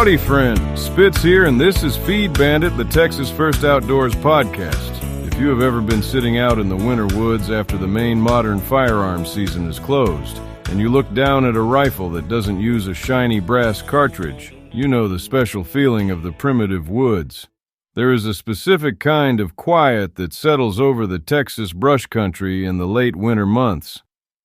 Howdy, friend. Spitz here, and this is Feed Bandit, the Texas First Outdoors podcast. If you have ever been sitting out in the winter woods after the main modern firearms season is closed, and you look down at a rifle that doesn't use a shiny brass cartridge, you know the special feeling of the primitive woods. There is a specific kind of quiet that settles over the Texas brush country in the late winter months.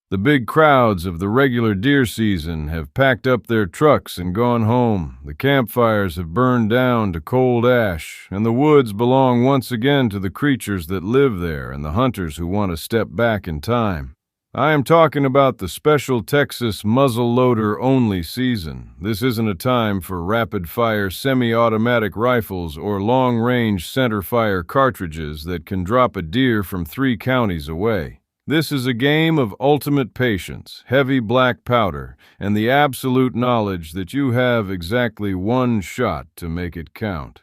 The big crowds of the regular deer season have packed up their trucks and gone home. The campfires have burned down to cold ash, and the woods belong once again to the creatures that live there and the hunters who want to step back in time. I am talking about the special Texas muzzleloader only season. This isn't a time for rapid-fire semi-automatic rifles or long-range center-fire cartridges that can drop a deer from 3 counties away. This is a game of ultimate patience, heavy black powder, and the absolute knowledge that you have exactly 1 shot to make it count.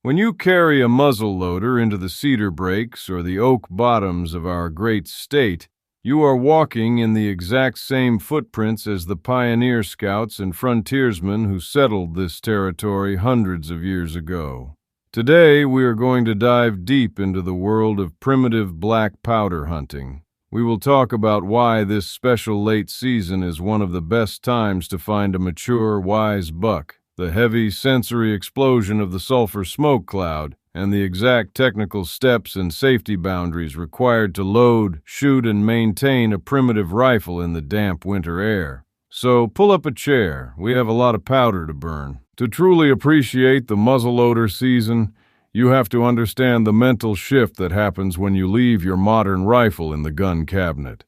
When you carry a muzzleloader into the cedar breaks or the oak bottoms of our great state, you are walking in the exact same footprints as the pioneer scouts and frontiersmen who settled this territory hundreds of years ago. Today, we are going to dive deep into the world of primitive black powder hunting. We will talk about why this special late season is one of the best times to find a mature, wise buck, the heavy sensory explosion of the sulfur smoke cloud, and the exact technical steps and safety boundaries required to load, shoot, and maintain a primitive rifle in the damp winter air. So pull up a chair. We have a lot of powder to burn. To truly appreciate the muzzleloader season, you have to understand the mental shift that happens when you leave your modern rifle in the gun cabinet.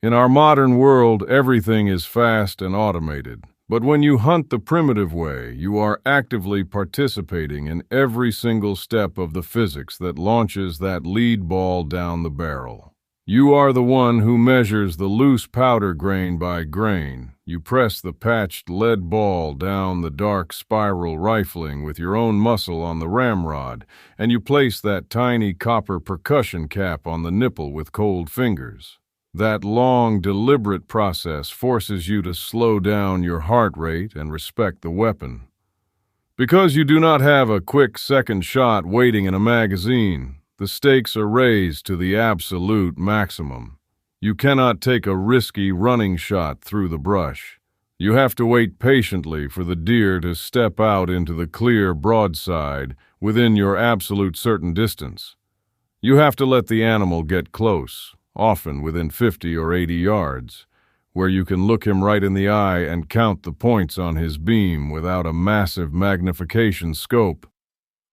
In our modern world, everything is fast and automated. But when you hunt the primitive way, you are actively participating in every single step of the physics that launches that lead ball down the barrel. You are the one who measures the loose powder grain by grain. You press the patched lead ball down the dark spiral rifling with your own muscle on the ramrod, and you place that tiny copper percussion cap on the nipple with cold fingers. That long, deliberate process forces you to slow down your heart rate and respect the weapon. Because you do not have a quick second shot waiting in a magazine, the stakes are raised to the absolute maximum. You cannot take a risky running shot through the brush. You have to wait patiently for the deer to step out into the clear broadside within your absolute certain distance. You have to let the animal get close, often within 50 or 80 yards, where you can look him right in the eye and count the points on his beam without a massive magnification scope.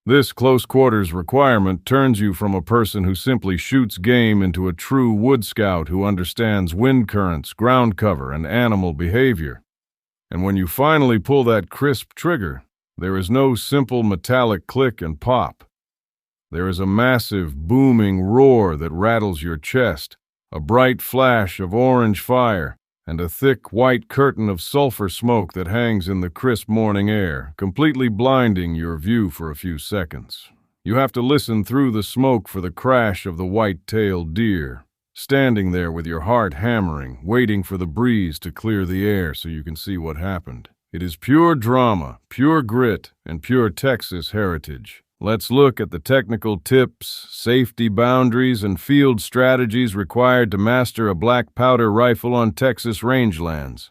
This close-quarters requirement turns you from a person who simply shoots game into a true wood scout who understands wind currents, ground cover, and animal behavior. And when you finally pull that crisp trigger, there is no simple metallic click and pop. There is a massive, booming roar that rattles your chest, a bright flash of orange fire, and a thick white curtain of sulfur smoke that hangs in the crisp morning air, completely blinding your view for a few seconds. You have to listen through the smoke for the crash of the white-tailed deer, standing there with your heart hammering, waiting for the breeze to clear the air so you can see what happened. It is pure drama, pure grit, and pure Texas heritage. Let's look at the technical tips, safety boundaries, and field strategies required to master a black powder rifle on Texas rangelands.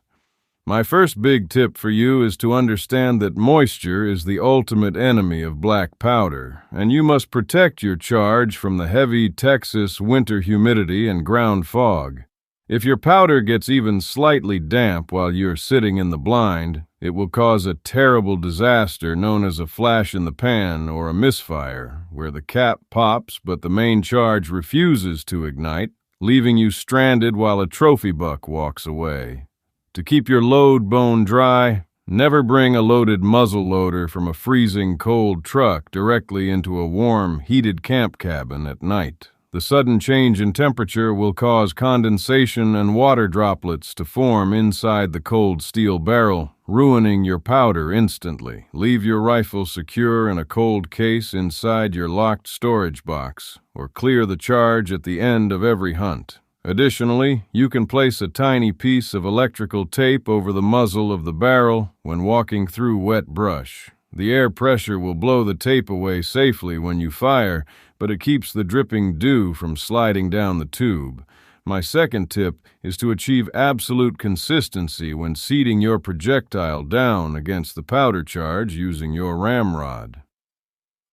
My first big tip for you is to understand that moisture is the ultimate enemy of black powder, and you must protect your charge from the heavy Texas winter humidity and ground fog. If your powder gets even slightly damp while you're sitting in the blind, it will cause a terrible disaster known as a flash in the pan or a misfire, where the cap pops but the main charge refuses to ignite, leaving you stranded while a trophy buck walks away. To keep your load bone dry, never bring a loaded muzzleloader from a freezing cold truck directly into a warm, heated camp cabin at night. The sudden change in temperature will cause condensation and water droplets to form inside the cold steel barrel, ruining your powder instantly. Leave your rifle secure in a cold case inside your locked storage box, or clear the charge at the end of every hunt. Additionally, you can place a tiny piece of electrical tape over the muzzle of the barrel when walking through wet brush. The air pressure will blow the tape away safely when you fire, but it keeps the dripping dew from sliding down the tube. My second tip is to achieve absolute consistency when seating your projectile down against the powder charge using your ramrod.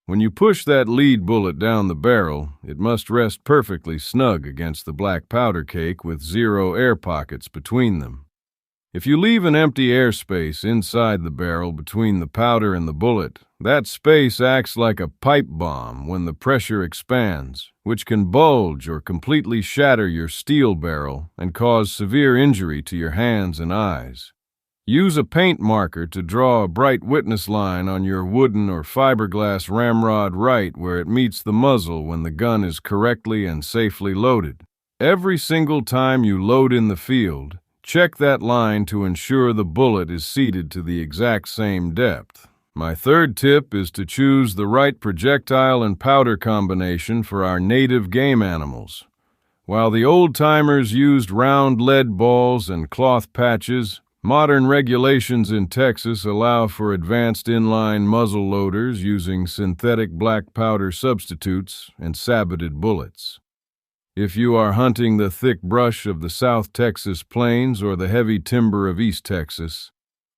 When you push that lead bullet down the barrel, it must rest perfectly snug against the black powder cake with 0 air pockets between them. If you leave an empty airspace inside the barrel between the powder and the bullet, that space acts like a pipe bomb when the pressure expands, which can bulge or completely shatter your steel barrel and cause severe injury to your hands and eyes. Use a paint marker to draw a bright witness line on your wooden or fiberglass ramrod right where it meets the muzzle when the gun is correctly and safely loaded. Every single time you load in the field, check that line to ensure the bullet is seated to the exact same depth. My third tip is to choose the right projectile and powder combination for our native game animals. While the old-timers used round lead balls and cloth patches, modern regulations in Texas allow for advanced inline muzzle loaders using synthetic black powder substitutes and saboted bullets. If you are hunting the thick brush of the South Texas plains or the heavy timber of East Texas,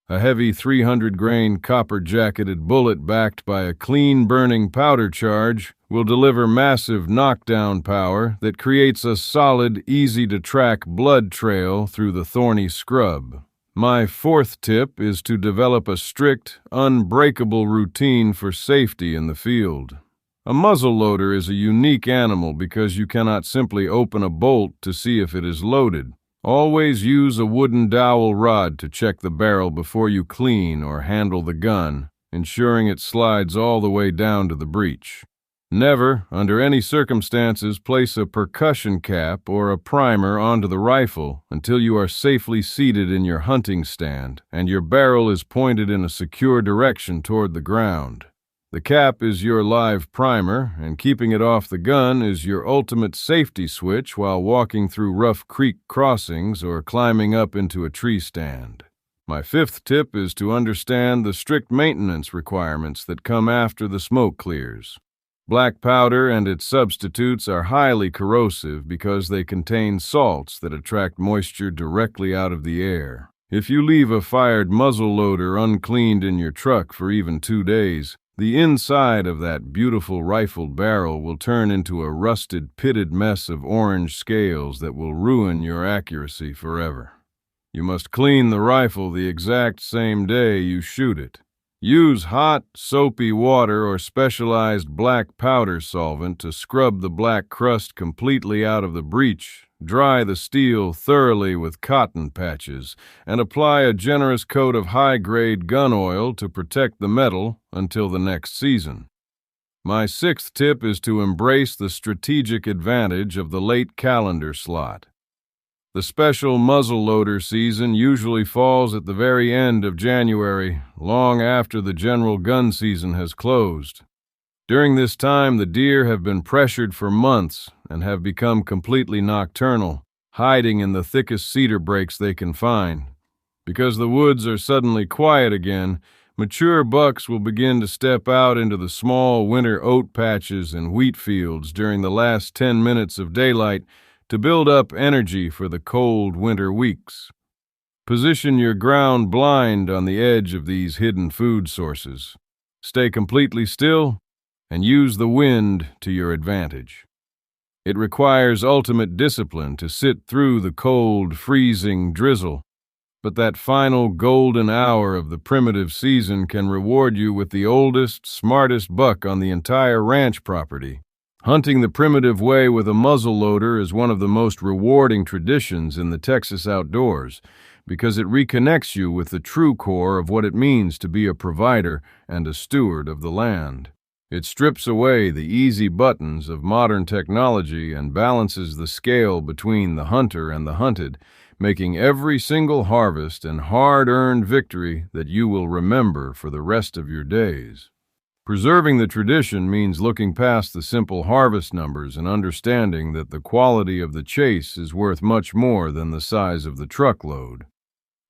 a heavy 300-grain copper-jacketed bullet backed by a clean-burning powder charge will deliver massive knockdown power that creates a solid, easy-to-track blood trail through the thorny scrub. My fourth tip is to develop a strict, unbreakable routine for safety in the field. A muzzleloader is a unique animal because you cannot simply open a bolt to see if it is loaded. Always use a wooden dowel rod to check the barrel before you clean or handle the gun, ensuring it slides all the way down to the breech. Never, under any circumstances, place a percussion cap or a primer onto the rifle until you are safely seated in your hunting stand and your barrel is pointed in a secure direction toward the ground. The cap is your live primer, and keeping it off the gun is your ultimate safety switch while walking through rough creek crossings or climbing up into a tree stand. My fifth tip is to understand the strict maintenance requirements that come after the smoke clears. Black powder and its substitutes are highly corrosive because they contain salts that attract moisture directly out of the air. If you leave a fired muzzleloader uncleaned in your truck for even 2 days, the inside of that beautiful rifled barrel will turn into a rusted, pitted mess of orange scales that will ruin your accuracy forever. You must clean the rifle the exact same day you shoot it. Use hot, soapy water or specialized black powder solvent to scrub the black crust completely out of the breech, dry the steel thoroughly with cotton patches, and apply a generous coat of high-grade gun oil to protect the metal until the next season. My sixth tip is to embrace the strategic advantage of the late calendar slot. The special muzzleloader season usually falls at the very end of January, long after the general gun season has closed. During this time, the deer have been pressured for months and have become completely nocturnal, hiding in the thickest cedar breaks they can find. Because the woods are suddenly quiet again, mature bucks will begin to step out into the small winter oat patches and wheat fields during the last 10 minutes of daylight to build up energy for the cold winter weeks. Position your ground blind on the edge of these hidden food sources. Stay completely still and use the wind to your advantage. It requires ultimate discipline to sit through the cold, freezing drizzle, but that final golden hour of the primitive season can reward you with the oldest, smartest buck on the entire ranch property. Hunting the primitive way with a muzzleloader is one of the most rewarding traditions in the Texas outdoors because it reconnects you with the true core of what it means to be a provider and a steward of the land. It strips away the easy buttons of modern technology and balances the scale between the hunter and the hunted, making every single harvest and hard-earned victory that you will remember for the rest of your days. Preserving the tradition means looking past the simple harvest numbers and understanding that the quality of the chase is worth much more than the size of the truckload.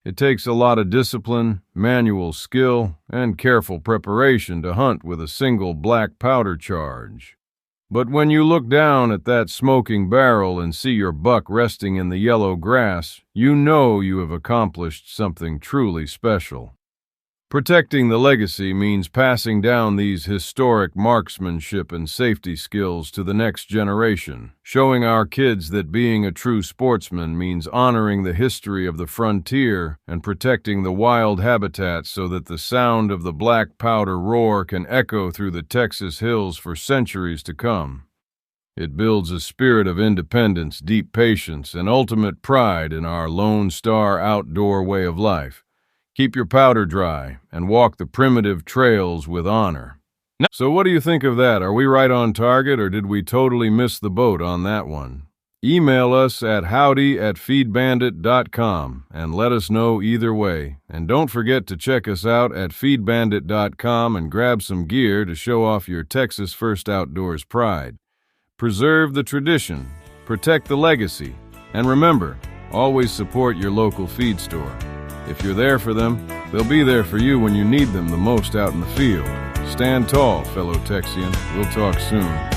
It takes a lot of discipline, manual skill, and careful preparation to hunt with a single black powder charge. But when you look down at that smoking barrel and see your buck resting in the yellow grass, you know you have accomplished something truly special. Protecting the legacy means passing down these historic marksmanship and safety skills to the next generation, showing our kids that being a true sportsman means honoring the history of the frontier and protecting the wild habitat so that the sound of the black powder roar can echo through the Texas hills for centuries to come. It builds a spirit of independence, deep patience, and ultimate pride in our Lone Star outdoor way of life. Keep your powder dry and walk the primitive trails with honor. So what do you think of that? Are we right on target, or did we totally miss the boat on that one? Email us at howdy@feedbandit.com and let us know either way. And don't forget to check us out at feedbandit.com and grab some gear to show off your Texas First Outdoors pride. Preserve the tradition, protect the legacy, and remember, always support your local feed store. If you're there for them, they'll be there for you when you need them the most out in the field. Stand tall, fellow Texian. We'll talk soon.